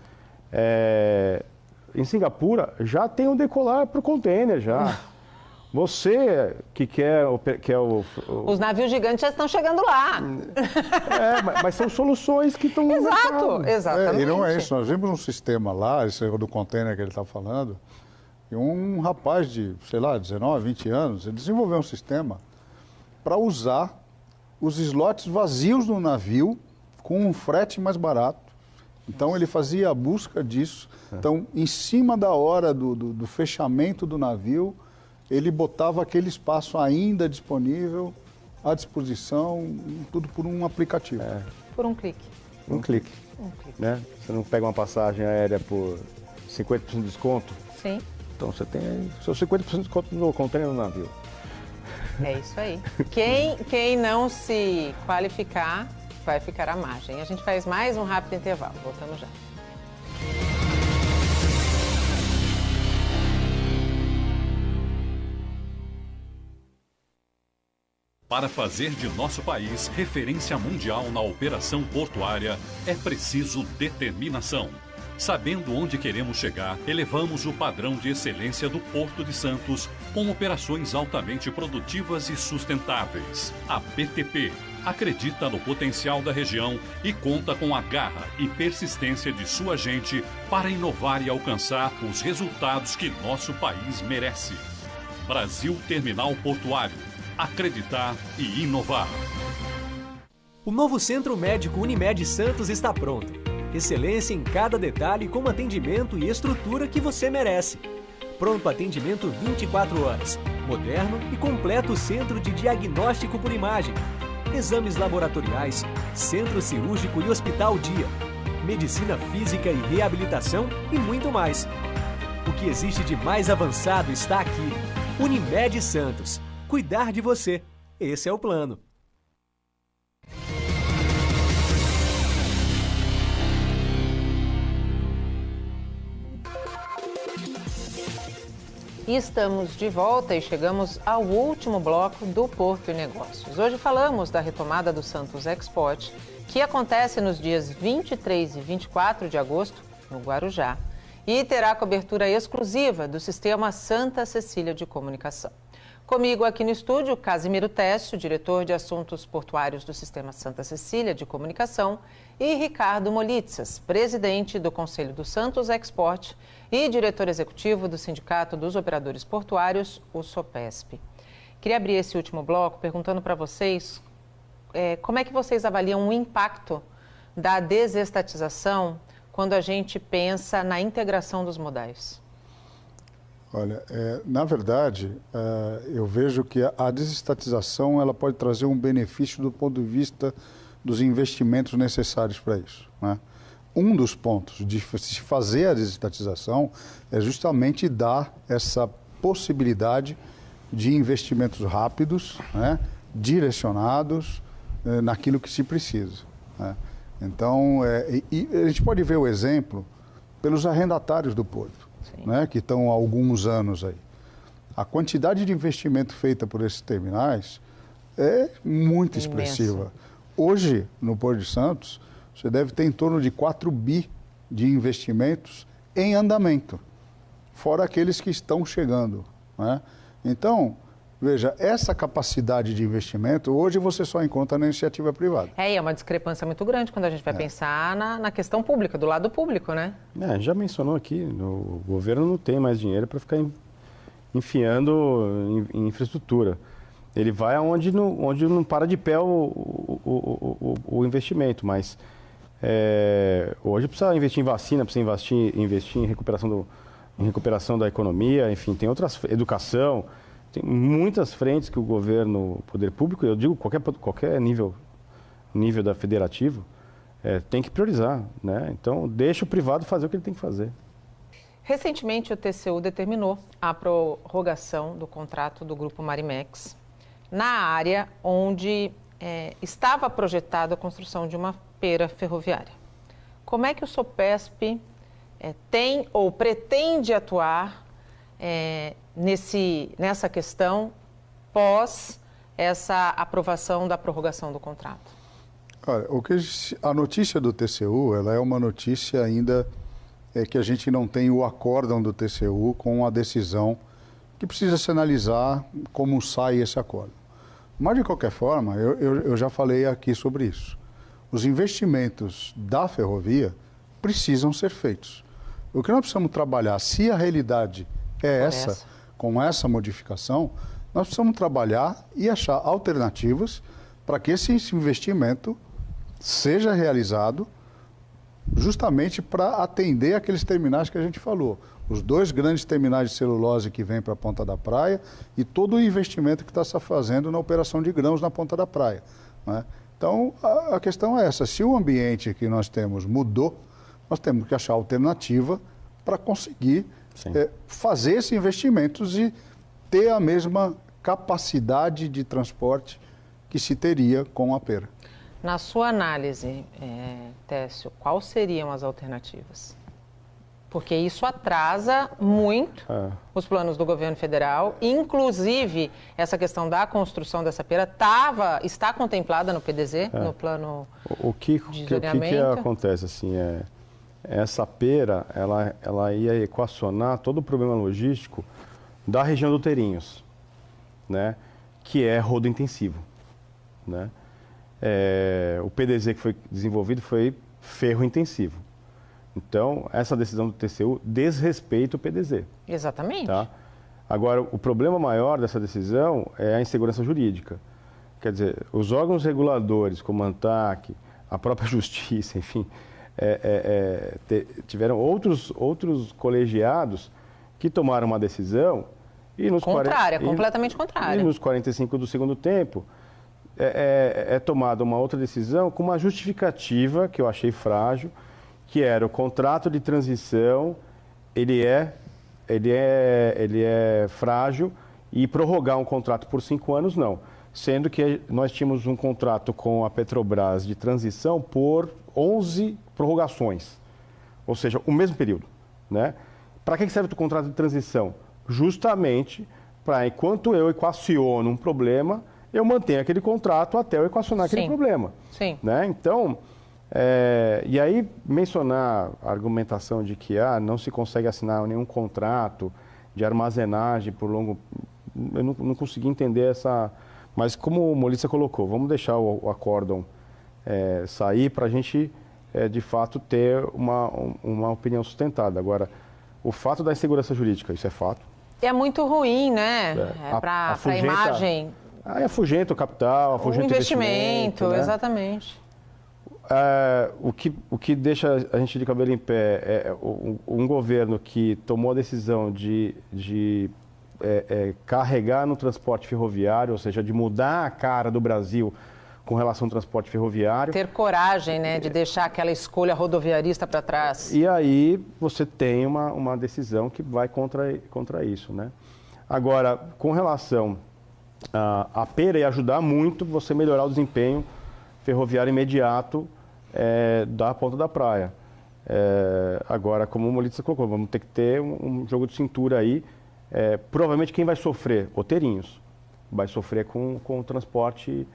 Em Singapura já tem o Decolar para o container já. Você que quer Os navios gigantes já estão chegando lá. Mas são soluções que estão... Exato, exatamente. E não é isso, nós vimos um sistema lá, esse do container que ele está falando, e um rapaz de, sei lá, 19, 20 anos, ele desenvolveu um sistema para usar os slots vazios do navio com um frete mais barato. Então, ele fazia a busca disso. Então, em cima da hora do fechamento do navio, ele botava aquele espaço ainda disponível, à disposição, tudo por um aplicativo. Por um clique. Um clique. Né? Você não pega uma passagem aérea por 50% de desconto? Sim. Então, você tem seus 50% de desconto no container no navio. É isso aí. Quem não se qualificar, vai ficar à margem. A gente faz mais um rápido intervalo. Voltamos já. Para fazer de nosso país referência mundial na operação portuária, é preciso determinação. Sabendo onde queremos chegar, elevamos o padrão de excelência do Porto de Santos com operações altamente produtivas e sustentáveis. A BTP acredita no potencial da região e conta com a garra e persistência de sua gente para inovar e alcançar os resultados que nosso país merece. Brasil Terminal Portuário. Acreditar e inovar. O novo Centro Médico Unimed Santos está pronto. Excelência em cada detalhe com atendimento e estrutura que você merece. Pronto atendimento 24 horas. Moderno e completo centro de diagnóstico por imagem. Exames laboratoriais, centro cirúrgico e hospital dia. Medicina física e reabilitação e muito mais. O que existe de mais avançado está aqui. Unimed Santos. Cuidar de você. Esse é o plano. E estamos de volta e chegamos ao último bloco do Porto e Negócios. Hoje falamos da retomada do Santos Export, que acontece nos dias 23 e 24 de agosto, no Guarujá, e terá cobertura exclusiva do Sistema Santa Cecília de Comunicação. Comigo aqui no estúdio, Casimiro Técio, diretor de Assuntos Portuários do Sistema Santa Cecília de Comunicação, e Ricardo Molitzas, presidente do Conselho do Santos Export e diretor executivo do Sindicato dos Operadores Portuários, o SOPESP. Queria abrir esse último bloco perguntando para vocês como é que vocês avaliam o impacto da desestatização quando a gente pensa na integração dos modais. Olha, na verdade, eu vejo que a desestatização ela pode trazer um benefício do ponto de vista dos investimentos necessários para isso. Né? Um dos pontos de se fazer a desestatização é justamente dar essa possibilidade de investimentos rápidos, né? Direcionados naquilo que se precisa. Né? Então, a gente pode ver o exemplo pelos arrendatários do porto. Né, que estão há alguns anos aí. A quantidade de investimento feita por esses terminais é muito expressiva. Hoje, no Porto de Santos, você deve ter em torno de 4 bi de investimentos em andamento, fora aqueles que estão chegando. Né? Então, Veja, essa capacidade de investimento, hoje você só encontra na iniciativa privada. E é uma discrepância muito grande quando a gente vai pensar na questão pública, do lado público, né? Já mencionou aqui, o governo não tem mais dinheiro para ficar enfiando em infraestrutura. Ele vai onde não para de pé o investimento, mas hoje precisa investir em vacina, precisa investir em recuperação da economia, enfim, tem outras, educação, tem muitas frentes que o governo, poder público, eu digo qualquer nível da federativo, tem que priorizar, né? Então, deixa o privado fazer o que ele tem que fazer. Recentemente, o TCU determinou a prorrogação do contrato do Grupo Marimex na área onde estava projetada a construção de uma pera ferroviária. Como é que o Sopesp tem ou pretende atuar nessa questão pós essa aprovação da prorrogação do contrato? Olha, a notícia do TCU, ela é uma notícia ainda que a gente não tem o acórdão do TCU com a decisão que precisa se analisar como sai esse acórdão. Mas, de qualquer forma, eu já falei aqui sobre isso. Os investimentos da ferrovia precisam ser feitos. O que nós precisamos trabalhar, se a realidade é essa, com essa modificação, nós precisamos trabalhar e achar alternativas para que esse investimento seja realizado justamente para atender aqueles terminais que a gente falou. Os 2 grandes terminais de celulose que vêm para a Ponta da Praia e todo o investimento que está se fazendo na operação de grãos na Ponta da Praia, né? Então, a questão é essa. Se o ambiente que nós temos mudou, nós temos que achar alternativa para conseguir fazer esses investimentos e ter a mesma capacidade de transporte que se teria com a pera. Na sua análise, Técio, quais seriam as alternativas? Porque isso atrasa muito os planos do governo federal. Inclusive, essa questão da construção dessa pera está contemplada no PDZ, no plano de zoneamento. O que acontece, assim, essa pera, ela ia equacionar todo o problema logístico da região do Terinhos, né, que é rodo intensivo, né? O PDZ que foi desenvolvido foi ferro intensivo. Então, essa decisão do TCU desrespeita o PDZ. Exatamente. Tá? Agora, o problema maior dessa decisão é a insegurança jurídica. Quer dizer, os órgãos reguladores, como a ANTAC, a própria Justiça, enfim, tiveram outros colegiados que tomaram uma decisão e nos completamente contrária. E nos 45 do segundo tempo, tomada uma outra decisão com uma justificativa que eu achei frágil, que era o contrato de transição, ele é frágil e prorrogar um contrato por 5 anos não. Sendo que nós tínhamos um contrato com a Petrobras de transição por 11 prorrogações, ou seja, o mesmo período, né? Para que serve o contrato de transição? Justamente para, enquanto eu equaciono um problema, eu mantenho aquele contrato até eu equacionar aquele problema. Sim. Né? Então, e aí mencionar a argumentação de que não se consegue assinar nenhum contrato de armazenagem por longo... Eu não consegui entender essa... Mas como o Molissa colocou, vamos deixar o acórdão sair para a gente, de fato, ter uma opinião sustentada. Agora, o fato da insegurança jurídica, isso é fato. É muito ruim, né? Para a imagem... afugenta o capital, afugenta o investimento, né? Exatamente. O que deixa a gente de cabelo em pé é um governo que tomou a decisão de carregar no transporte ferroviário, ou seja, de mudar a cara do Brasil com relação ao transporte ferroviário. Ter coragem, né, de deixar aquela escolha rodoviarista para trás. E aí você tem uma decisão que vai contra isso, né? Agora, com relação a pera, ia ajudar muito você melhorar o desempenho ferroviário imediato da Ponta da Praia. Agora, como o Molissa colocou, vamos ter que ter um jogo de cintura aí. Provavelmente quem vai sofrer? Oteirinhos. Vai sofrer com o transporte,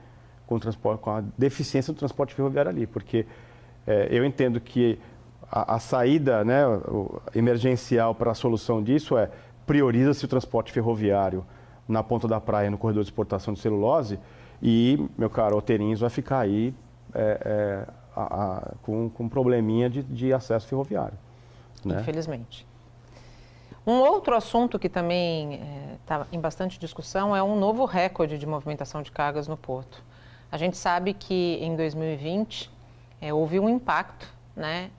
com a deficiência do transporte ferroviário ali, porque eu entendo que a saída, né, emergencial para a solução disso prioriza-se o transporte ferroviário, na ponta da praia, no corredor de exportação de celulose, e, meu caro, Outeirinhos vai ficar aí com um probleminha de acesso ferroviário. Né? Infelizmente. Um outro assunto que também está em bastante discussão é um novo recorde de movimentação de cargas no porto. A gente sabe que em 2020 houve um impacto, né?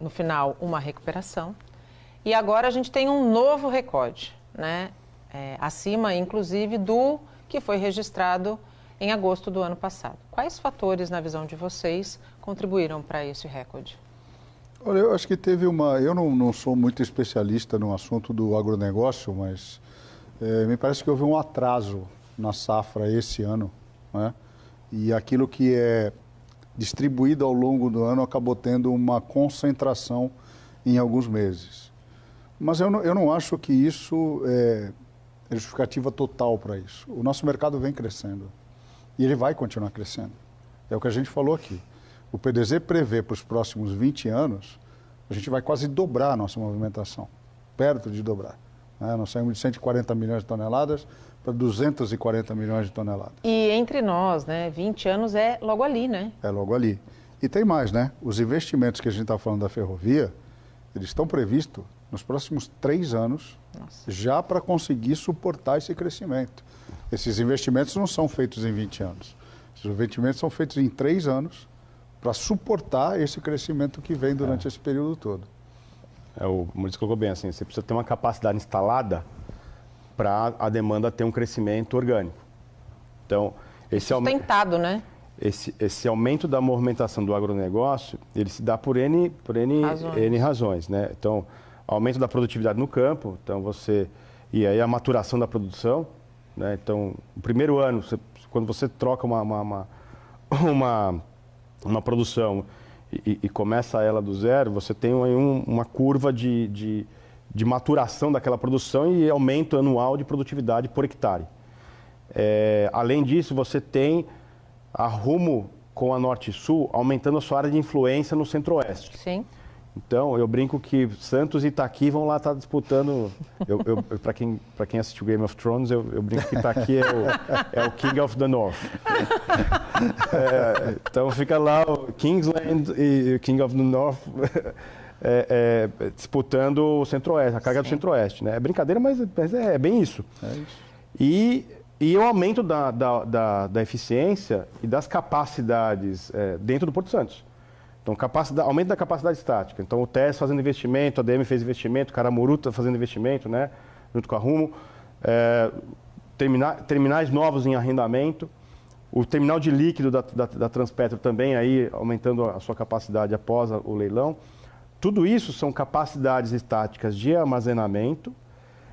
No final, uma recuperação. E agora a gente tem um novo recorde, né? Acima, inclusive, do que foi registrado em agosto do ano passado. Quais fatores, na visão de vocês, contribuíram para esse recorde? Olha, eu acho que teve uma... Eu não sou muito especialista no assunto do agronegócio, mas me parece que houve um atraso na safra esse ano, né? E aquilo que é distribuído ao longo do ano acabou tendo uma concentração em alguns meses. Mas eu não acho que isso é justificativa total para isso. O nosso mercado vem crescendo e ele vai continuar crescendo. É o que a gente falou aqui. O PDZ prevê para os próximos 20 anos, a gente vai quase dobrar a nossa movimentação, perto de dobrar. Né? Nós saímos de 140 milhões de toneladas para 240 milhões de toneladas. E entre nós, né, 20 anos é logo ali, né? É logo ali. E tem mais, né? Os investimentos que a gente está falando da ferrovia, eles estão previstos nos próximos 3 anos, já para conseguir suportar esse crescimento. Esses investimentos não são feitos em 20 anos. Esses investimentos são feitos em 3 anos, para suportar esse crescimento que vem durante esse período todo. O Maurício colocou bem assim, você precisa ter uma capacidade instalada para a demanda ter um crescimento orgânico. Então, sustentado, né? Esse aumento da movimentação do agronegócio, ele se dá por N razões, né? Então, aumento da produtividade no campo, e aí a maturação da produção, né? Então, o primeiro ano, quando você troca uma produção e começa ela do zero, você tem uma curva de maturação daquela produção e aumento anual de produtividade por hectare. Além disso, você tem a Rumo com a Norte e Sul aumentando a sua área de influência no Centro-Oeste. Sim. Então, eu brinco que Santos e Itaqui vão lá estar disputando. Para quem assistiu Game of Thrones, eu brinco que Itaqui é o King of the North. Então, fica lá o Kingsland e o King of the North disputando o Centro-Oeste, a carga do Centro-Oeste. Né? É brincadeira, mas é bem isso. É isso. E o aumento da eficiência e das capacidades dentro do Porto Santos. Então, aumento da capacidade estática. Então, o TES fazendo investimento, a ADM fez investimento, o Caramuru está fazendo investimento, né, junto com a Rumo. Terminais novos em arrendamento. O terminal de líquido da Transpetro também aí aumentando a sua capacidade após o leilão. Tudo isso são capacidades estáticas de armazenamento,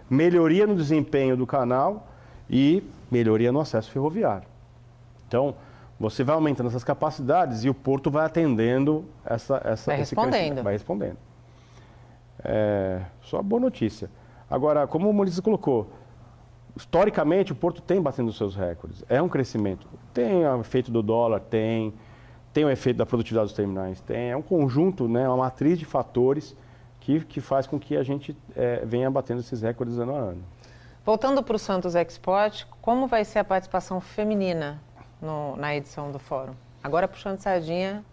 melhoria no desempenho do canal e melhoria no acesso ferroviário. Então, você vai aumentando essas capacidades e o porto vai atendendo vai respondendo. Vai respondendo. Só boa notícia. Agora, como o Maurício colocou, historicamente o porto tem batendo os seus recordes. É um crescimento. Tem o efeito do dólar, tem o efeito da produtividade dos terminais, é um conjunto, né, uma matriz de fatores que faz com que a gente venha batendo esses recordes ano a ano. Voltando para o Santos Export, como vai ser a participação feminina na edição do Fórum? Agora puxando sardinha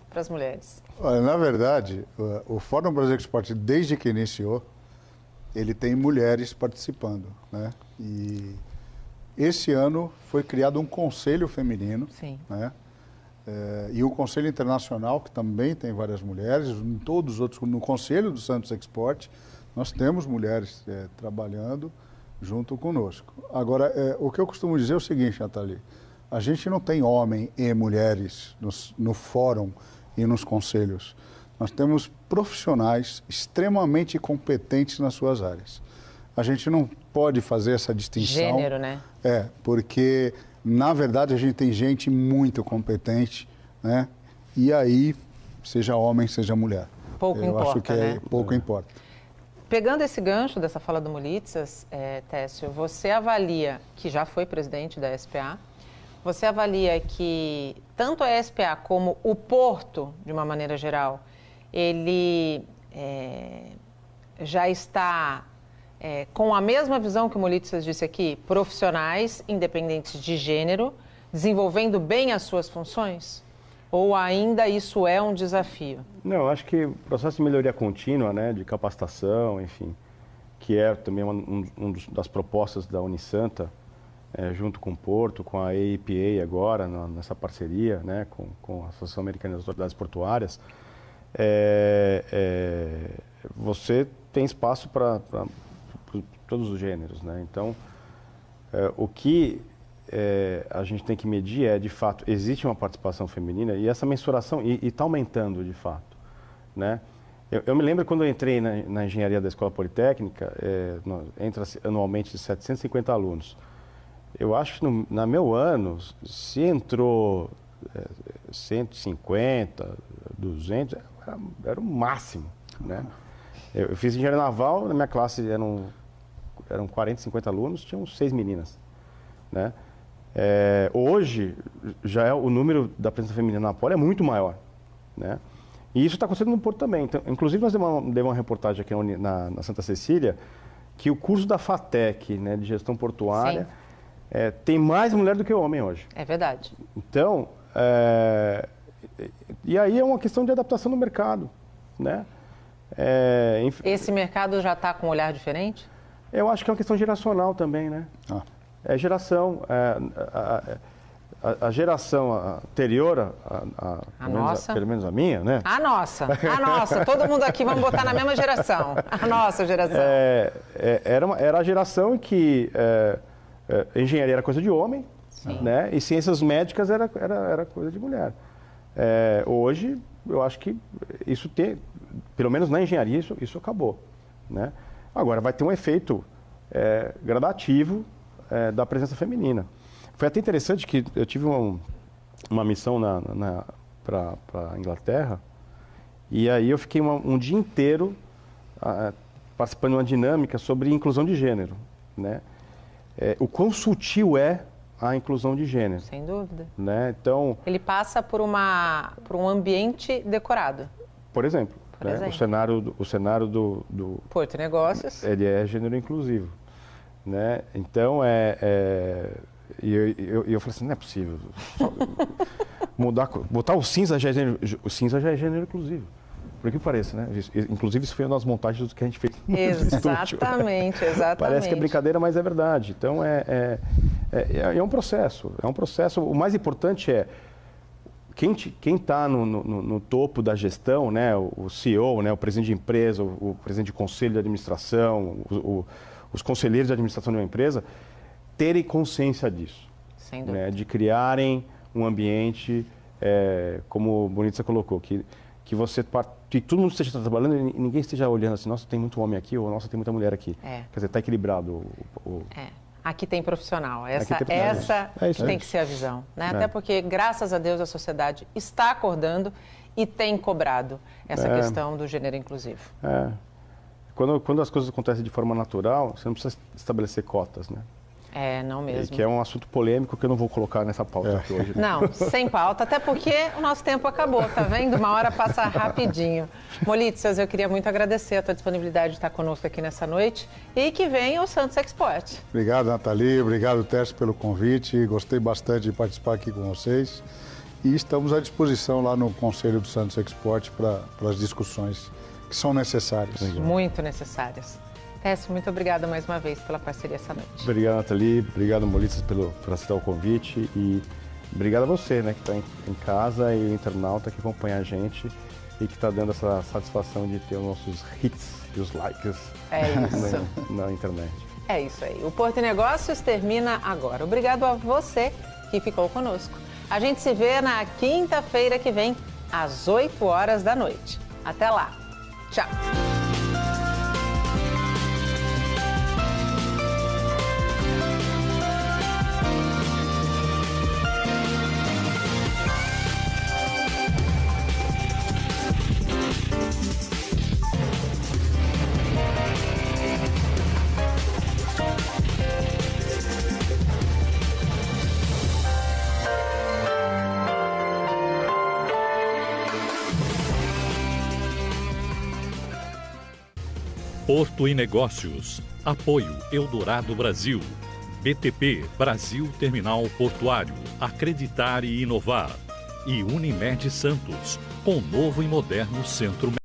para as mulheres. Olha, na verdade, o Fórum Brasil Export, desde que iniciou, ele tem mulheres participando, né? E esse ano foi criado um conselho feminino. Sim. Né? E o Conselho Internacional, que também tem várias mulheres, em todos os outros, no Conselho do Santos Export, nós temos mulheres trabalhando junto conosco. Agora, o que eu costumo dizer é o seguinte, Nathalie, a gente não tem homem e mulheres no fórum e nos conselhos. Nós temos profissionais extremamente competentes nas suas áreas. A gente não pode fazer essa distinção. Gênero, né? Porque, na verdade, a gente tem gente muito competente, né? E aí, seja homem, seja mulher. Pouco importa, acho que né? Pouco importa. Pegando esse gancho dessa fala do Mulitsas, Técio, você avalia, que já foi presidente da SPA, você avalia que tanto a SPA como o Porto, de uma maneira geral, ele já está com a mesma visão que o Molitsas disse aqui, profissionais independentes de gênero, desenvolvendo bem as suas funções? Ou ainda isso é um desafio? Não, eu acho que o processo de melhoria contínua, né, de capacitação, enfim, que é também das propostas da Unisanta, junto com o Porto, com a APA agora, nessa parceria, né, com a Associação Americana das Autoridades Portuárias, você tem espaço para todos os gêneros, né? Então, o que a gente tem que medir de fato, existe uma participação feminina e essa mensuração, e está aumentando de fato, né? Eu me lembro quando eu entrei na engenharia da Escola Politécnica, entra anualmente 750 alunos. Eu acho que no meu ano, se entrou 150, 200, era o máximo, né? Eu fiz engenharia naval, na minha classe eram 40, 50 alunos, tinham 6 meninas, né? Hoje, já o número da presença feminina na Poli é muito maior, né? E isso está acontecendo no Porto também. Então, inclusive, nós demos uma reportagem aqui na Santa Cecília, que o curso da FATEC, né, de gestão portuária, tem mais mulher do que homem hoje. É verdade. Então, e aí é uma questão de adaptação no mercado, né? Esse mercado já está com um olhar diferente? Eu acho que é uma questão geracional também, né? É geração. A geração anterior, pelo menos a minha, né? A nossa, todo mundo aqui vamos botar na mesma geração, a nossa geração. Era a geração em que engenharia era coisa de homem, né? E ciências médicas era coisa de mulher. Hoje, eu acho que isso pelo menos na engenharia, isso acabou, né? Agora, vai ter um efeito gradativo da presença feminina. Foi até interessante que eu tive uma missão para a Inglaterra e aí eu fiquei um dia inteiro participando de uma dinâmica sobre inclusão de gênero, né? O quão sutil é a inclusão de gênero. Sem dúvida. Né? Então, ele passa por um ambiente decorado. Por exemplo, né? O cenário do Porto Negócios. Ele é gênero inclusivo, né? Então, eu falei assim, não é possível. Botar o cinza já é gênero inclusivo. Por que pareça, né? Inclusive, isso foi uma das montagens do que a gente fez no Exatamente. Parece que é brincadeira, mas é verdade. Então, é um processo. É um processo. O mais importante é quem está no topo da gestão, né? O CEO, né? O presidente de empresa, o presidente de conselho de administração, os conselheiros de administração de uma empresa, terem consciência disso. Sem dúvida. Né? De criarem um ambiente, como o Bonitza colocou, que todo mundo esteja trabalhando e ninguém esteja olhando assim, nossa, tem muito homem aqui, ou nossa, tem muita mulher aqui. Quer dizer, está equilibrado. Aqui tem profissional. Essa tem que ser a visão. Né? Até porque, graças a Deus, a sociedade está acordando e tem cobrado essa questão do gênero inclusivo. Quando as coisas acontecem de forma natural, você não precisa estabelecer cotas, né? Não mesmo. Que é um assunto polêmico que eu não vou colocar nessa pauta aqui hoje. Não, sem pauta, até porque o nosso tempo acabou, tá vendo? Uma hora passa rapidinho. Molitsas, eu queria muito agradecer a tua disponibilidade de estar conosco aqui nessa noite e que venha o Santos Export. Obrigado, Nathalie. Obrigado, Tércio, pelo convite. Gostei bastante de participar aqui com vocês. E estamos à disposição lá no Conselho do Santos Export para as discussões que são necessárias. Muito necessárias. Tércio, muito obrigada mais uma vez pela parceria essa noite. Obrigado, Nathalie. Obrigado, Molitsas, por aceitar o convite. E obrigado a você, né, que está em casa, e o internauta que acompanha a gente e que está dando essa satisfação de ter os nossos hits e os likes na internet. É isso aí. O Porto e Negócios termina agora. Obrigado a você que ficou conosco. A gente se vê na quinta-feira que vem, às 8 horas da noite. Até lá. Tchau. Porto e Negócios. Apoio Eldorado Brasil. BTP, Brasil Terminal Portuário. Acreditar e inovar. E Unimed Santos, com novo e moderno centro